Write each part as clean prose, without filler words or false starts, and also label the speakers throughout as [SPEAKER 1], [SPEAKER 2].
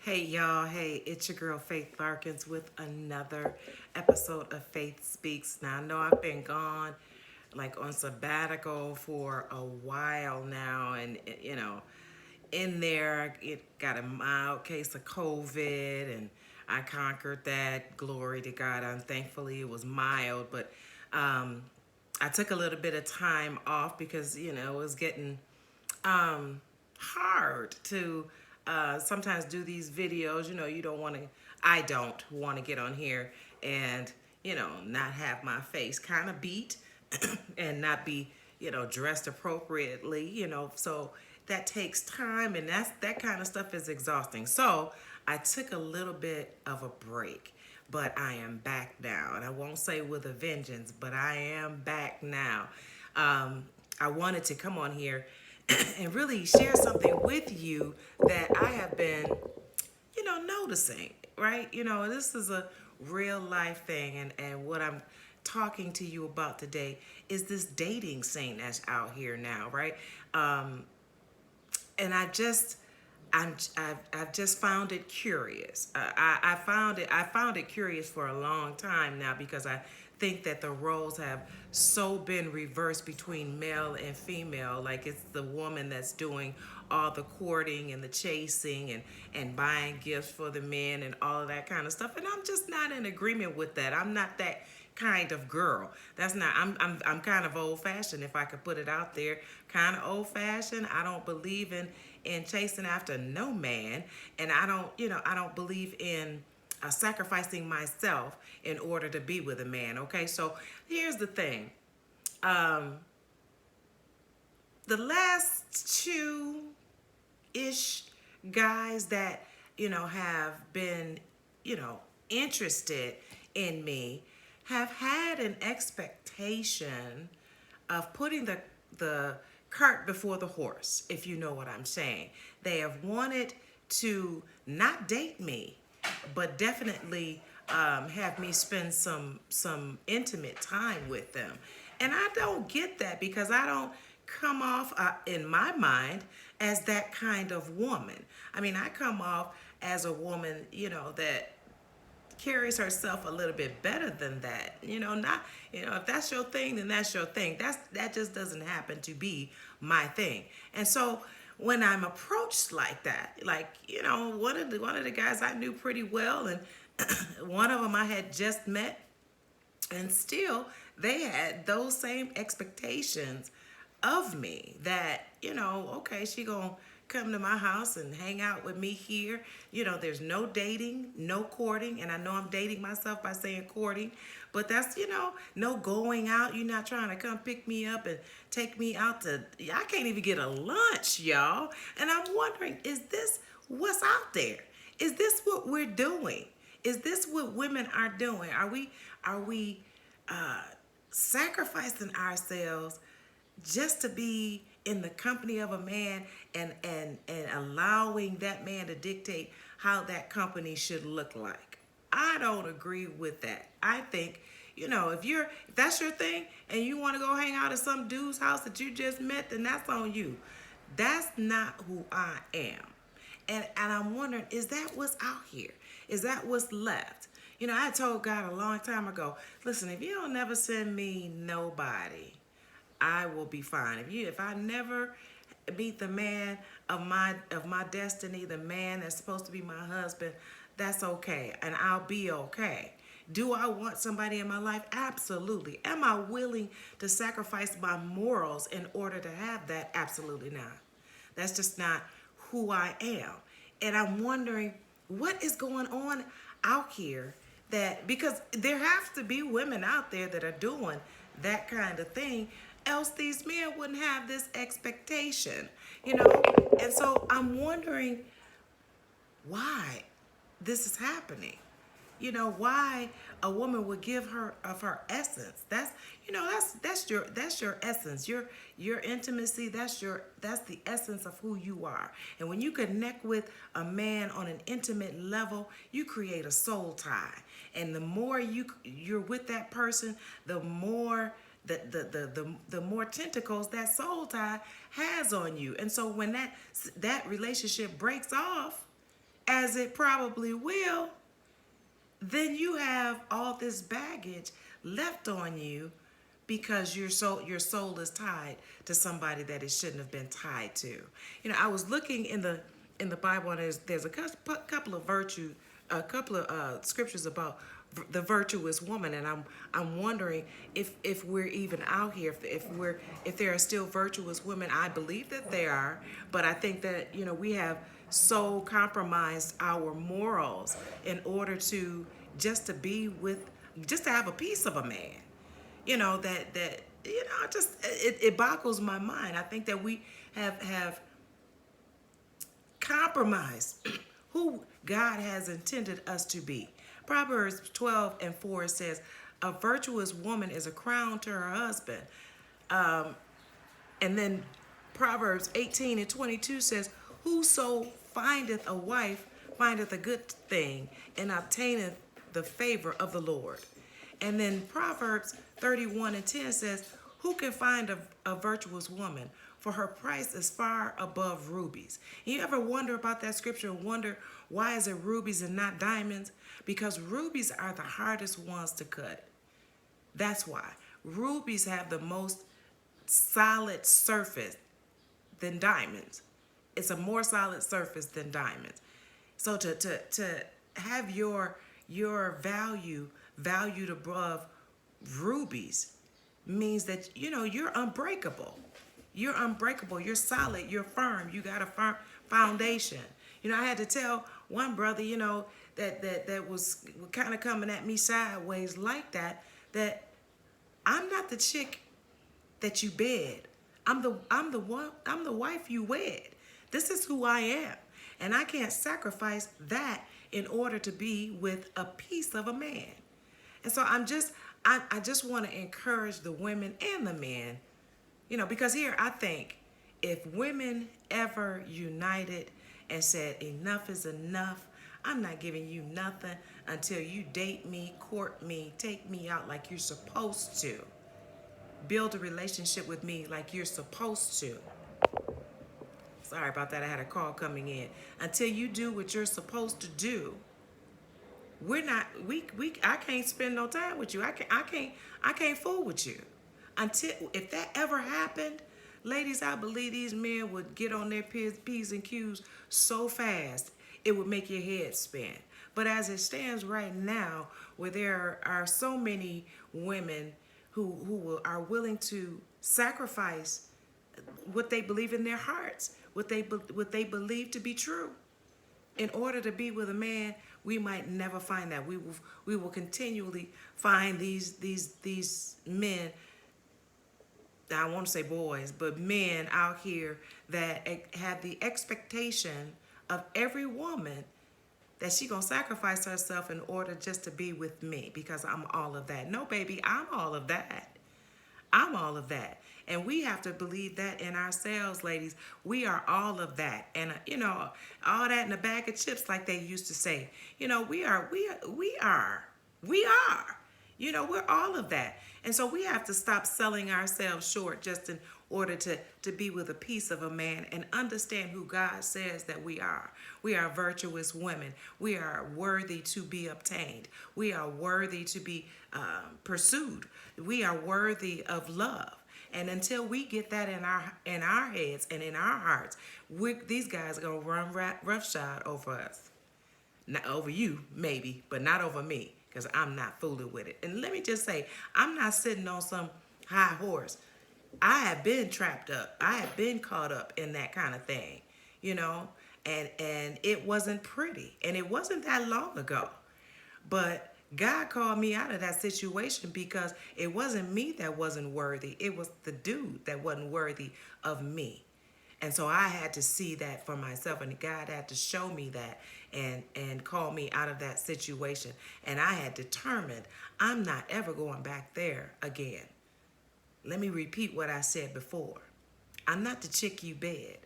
[SPEAKER 1] Hey y'all, hey, it's your girl Faith Larkins with another episode of Faith Speaks. Now I know I've been gone like on sabbatical for a while now, and in there it got a mild case of COVID, and I conquered that. Glory to God. And thankfully it was mild, but I took a little bit of time off because it was getting hard to sometimes do these videos. You don't want to, I don't want to get on here and, not have my face kind of beat and not be, dressed appropriately, so that takes time, and that kind of stuff is exhausting. So I took a little bit of a break, but I am back now. And I won't say with a vengeance, but I am back now. I wanted to come on here and really share something with you that I have been, noticing, right? This is a real life thing. And what I'm talking to you about today is this dating scene that's out here now, right? And I've just found it curious. I found it curious for a long time now, because I think that the roles have so been reversed between male and female. Like, it's the woman that's doing all the courting and the chasing and buying gifts for the men and all of that kind of stuff. And I'm just not in agreement with that. I'm not that kind of girl. That's not. I'm kind of old fashioned, if I could put it out there. Kind of old fashioned. I don't believe in chasing after no man, and I don't believe in sacrificing myself in order to be with a man. Okay, so here's the thing. The last two ish guys that have been interested in me have had an expectation of putting the cart before the horse, if you know what I'm saying. They have wanted to not date me, but definitely have me spend some intimate time with them. And I don't get that, because I don't come off, in my mind, as that kind of woman. I mean, I come off as a woman, that carries herself a little bit better than that. Not, if that's your thing, then that's your thing. That just doesn't happen to be my thing. And so when I'm approached like that, like, one of the guys I knew pretty well, and one of them I had just met, and still they had those same expectations of me, that okay, she gonna come to my house and hang out with me here. There's no dating, no courting. And I know I'm dating myself by saying courting, but that's, no going out. You're not trying to come pick me up and take me out to, I can't even get a lunch, y'all. And I'm wondering, is this what's out there? Is this what we're doing? Is this what women are doing? Are we sacrificing ourselves just to be in the company of a man, and allowing that man to dictate how that company should look like? I don't agree with that. I think, if that's your thing and you want to go hang out at some dude's house that you just met, then that's on you. That's not who I am. And I'm wondering, is that what's out here? Is that what's left? I told God a long time ago, listen, if you don't never send me nobody, I will be fine. If I never meet the man of my destiny, the man that's supposed to be my husband, that's okay, and I'll be okay. Do I want somebody in my life? Absolutely. Am I willing to sacrifice my morals in order to have that? Absolutely not. That's just not who I am. And I'm wondering what is going on out here, that because there have to be women out there that are doing that kind of thing, else these men wouldn't have this expectation, you know? And so I'm wondering why this is happening. Why a woman would give her of her essence. That's your essence. Your intimacy, that's the essence of who you are. And when you connect with a man on an intimate level, you create a soul tie. And the more you're with that person, the more the more tentacles that soul tie has on you. And so when that relationship breaks off, as it probably will, then you have all this baggage left on you because your soul is tied to somebody that it shouldn't have been tied to. I was looking in the Bible, and there's couple of a couple of scriptures about the virtuous woman, and I'm wondering if we're even out here, if there are still virtuous women. I believe that there are, but I think that we have so compromised our morals in order to just to be with just to have a piece of a man. Just it boggles my mind. I think that we have compromised who God has intended us to be. Proverbs 12:4 says, "A virtuous woman is a crown to her husband." And then Proverbs 18:22 says, "Whoso findeth a wife findeth a good thing, and obtaineth the favor of the Lord." And then Proverbs 31:10 says, "Who can find a virtuous woman? For her price is far above rubies." You ever wonder about that scripture and wonder why is it rubies and not diamonds? Because rubies are the hardest ones to cut. That's why. Rubies have the most solid surface than diamonds. It's a more solid surface than diamonds. So to have your value valued above rubies means that you're unbreakable. You're unbreakable. You're solid. You're firm. You got a firm foundation. I had to tell one brother, that was kind of coming at me sideways like that. That I'm not the chick that you bed. I'm the wife you wed. This is who I am, and I can't sacrifice that in order to be with a piece of a man. And so I just want to encourage the women and the men, because here I think if women ever united and said enough is enough, I'm not giving you nothing until you date me, court me, take me out like you're supposed to, build a relationship with me like you're supposed to. Sorry about that. I had a call coming in. Until you do what you're supposed to do, we're not we I can't spend no time with you. I can't fool with you. Until if that ever happened, ladies, I believe these men would get on their P's and Q's so fast it would make your head spin. But as it stands right now, where there are so many women who are willing to sacrifice what they believe in their hearts, what they believe to be true, in order to be with a man, we might never find that. We will continually find these men. I won't say boys, but men out here that have the expectation of every woman that she gonna sacrifice herself in order just to be with me because I'm all of that. No, baby, I'm all of that. I'm all of that. And we have to believe that in ourselves, ladies. We are all of that. And, all that in a bag of chips, like they used to say. We are. We're all of that. And so we have to stop selling ourselves short just in order to be with a piece of a man and understand who God says that we are. We are virtuous women. We are worthy to be obtained. We are worthy to be pursued. We are worthy of love. And until we get that in our heads and in our hearts, these guys are gonna run roughshod over us. Not over you, maybe, but not over me, because I'm not fooling with it. And let me just say, I'm not sitting on some high horse. I have been trapped up. I have been caught up in that kind of thing, and it wasn't pretty, and it wasn't that long ago. But God called me out of that situation because it wasn't me that wasn't worthy. It was the dude that wasn't worthy of me. And so I had to see that for myself, and God had to show me that and call me out of that situation. And I had determined I'm not ever going back there again. Let me repeat what I said before. I'm not the chick you bed.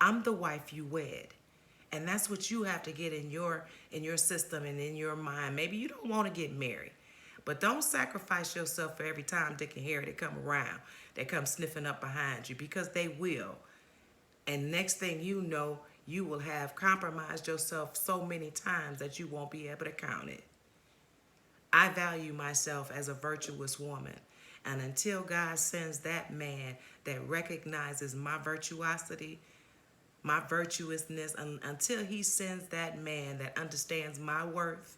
[SPEAKER 1] I'm the wife you wed. And that's what you have to get in your system and in your mind. Maybe you don't want to get married, but don't sacrifice yourself for every time Dick and Harry that come around, that come sniffing up behind you, because they will. And next thing you know, you will have compromised yourself so many times that you won't be able to count it. I value myself as a virtuous woman. And until God sends that man that recognizes my virtuosity, my virtuousness, until he sends that man that understands my worth,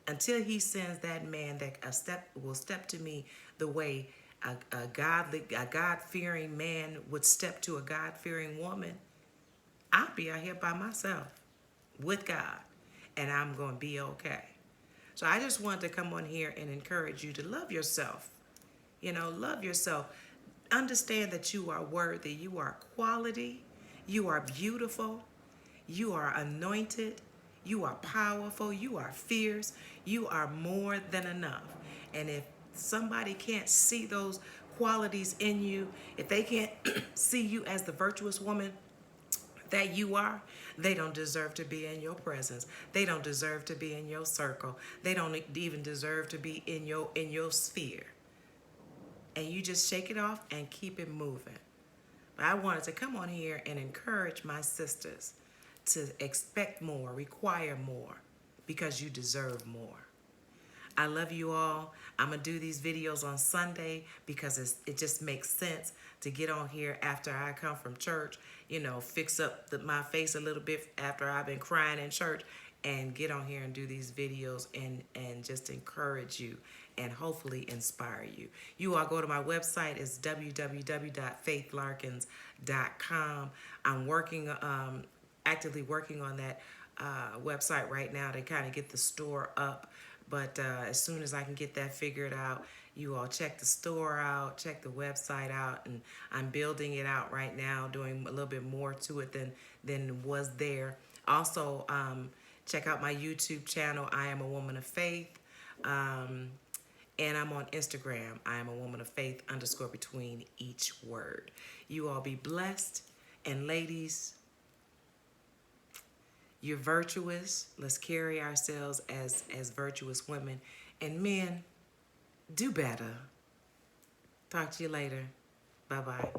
[SPEAKER 1] until he sends that man that will step to me the way a God-fearing man would step to a God-fearing woman, I'll be out here by myself with God, and I'm going to be okay. So I just wanted to come on here and encourage you to love yourself. Love yourself. Understand that you are worthy. You are quality. You are beautiful. You are anointed. You are powerful. You are fierce. You are more than enough. And if somebody can't see those qualities in you, if they can't see you as the virtuous woman that you are, they don't deserve to be in your presence. They don't deserve to be in your circle. They don't even deserve to be in your sphere. And you just shake it off and keep it moving. But I wanted to come on here and encourage my sisters to expect more, require more, because you deserve more. I love you all. I'm going to do these videos on Sunday because it just makes sense to get on here after I come from church, fix up my face a little bit after I've been crying in church, and get on here and do these videos and just encourage you and hopefully inspire you. You all go to my website. It's www.faithlarkins.com. I'm actively working on that website right now to kind of get the store up. But as soon as I can get that figured out, you all check the store out, check the website out, and I'm building it out right now, doing a little bit more to it than was there. Also, check out my YouTube channel, I Am a Woman of Faith. And I'm on Instagram, I Am a Woman of Faith _ between each word. You all be blessed. And ladies, you're virtuous. Let's carry ourselves as virtuous women. And men, do better. Talk to you later. Bye-bye.